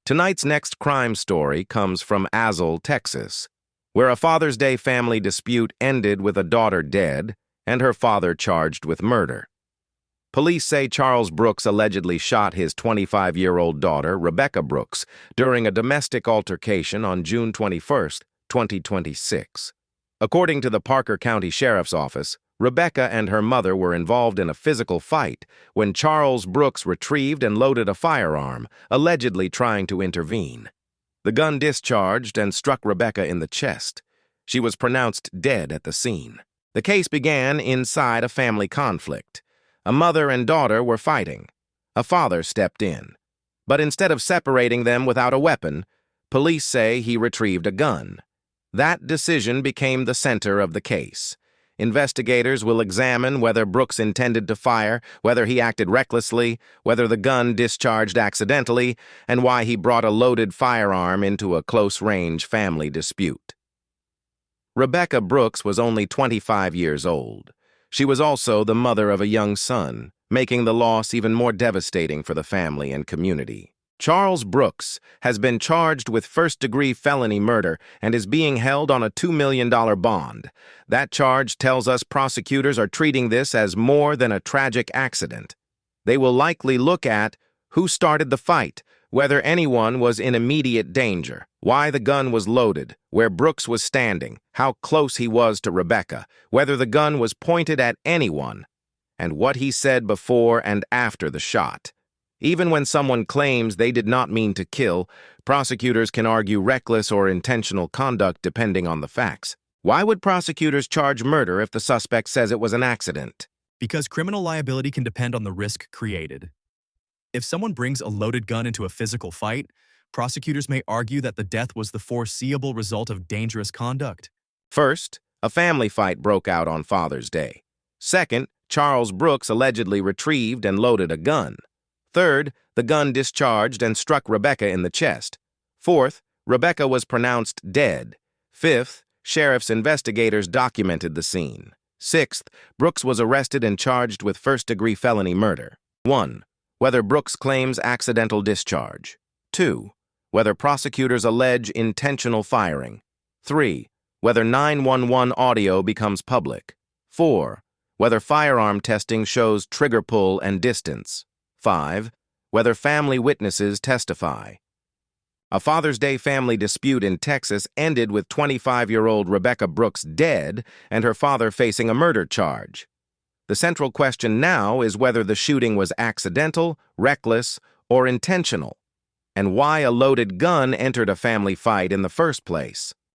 Tonight's next crime story comes from Azle, Texas, where a Father's Day family dispute ended with a daughter dead and her father charged with murder. Police say Charles Brooks allegedly shot his 25-year-old daughter, Rebekah Brooks, during a domestic altercation on June 21, 2026. According to the Parker County Sheriff's Office, Rebekah and her mother were involved in a physical fight when Charles Brooks retrieved and loaded a firearm, allegedly trying to intervene. The gun discharged and struck Rebekah in the chest. She was pronounced dead at the scene. The case began inside a family conflict. A mother and daughter were fighting. A father stepped in. But instead of separating them without a weapon, police say he retrieved a gun. That decision became the center of the case. Investigators will examine whether Brooks intended to fire, whether he acted recklessly, whether the gun discharged accidentally, and why he brought a loaded firearm into a close-range family dispute. Rebekah Brooks was only 25 years old. She was also the mother of a young son, making the loss even more devastating for the family and community. Charles Brooks has been charged with first-degree felony murder and is being held on a $2 million bond. That charge tells us prosecutors are treating this as more than a tragic accident. They will likely look at who started the fight, whether anyone was in immediate danger, why the gun was loaded, where Brooks was standing, how close he was to Rebekah, whether the gun was pointed at anyone, and what he said before and after the shot. Even when someone claims they did not mean to kill, prosecutors can argue reckless or intentional conduct depending on the facts. Why would prosecutors charge murder if the suspect says it was an accident? Because criminal liability can depend on the risk created. If someone brings a loaded gun into a physical fight, prosecutors may argue that the death was the foreseeable result of dangerous conduct. First, a family fight broke out on Father's Day. Second, Charles Brooks allegedly retrieved and loaded a gun. Third, the gun discharged and struck Rebekah in the chest. Fourth, Rebekah was pronounced dead. Fifth, sheriff's investigators documented the scene. Sixth, Brooks was arrested and charged with first-degree felony murder. 1. Whether Brooks claims accidental discharge. 2. Whether prosecutors allege intentional firing. 3. Whether 911 audio becomes public. 4. Whether firearm testing shows trigger pull and distance. 5. Whether family witnesses testify. A Father's Day family dispute in Texas ended with 25-year-old Rebekah Brooks dead and her father facing a murder charge. The central question now is whether the shooting was accidental, reckless, or intentional, and why a loaded gun entered a family fight in the first place.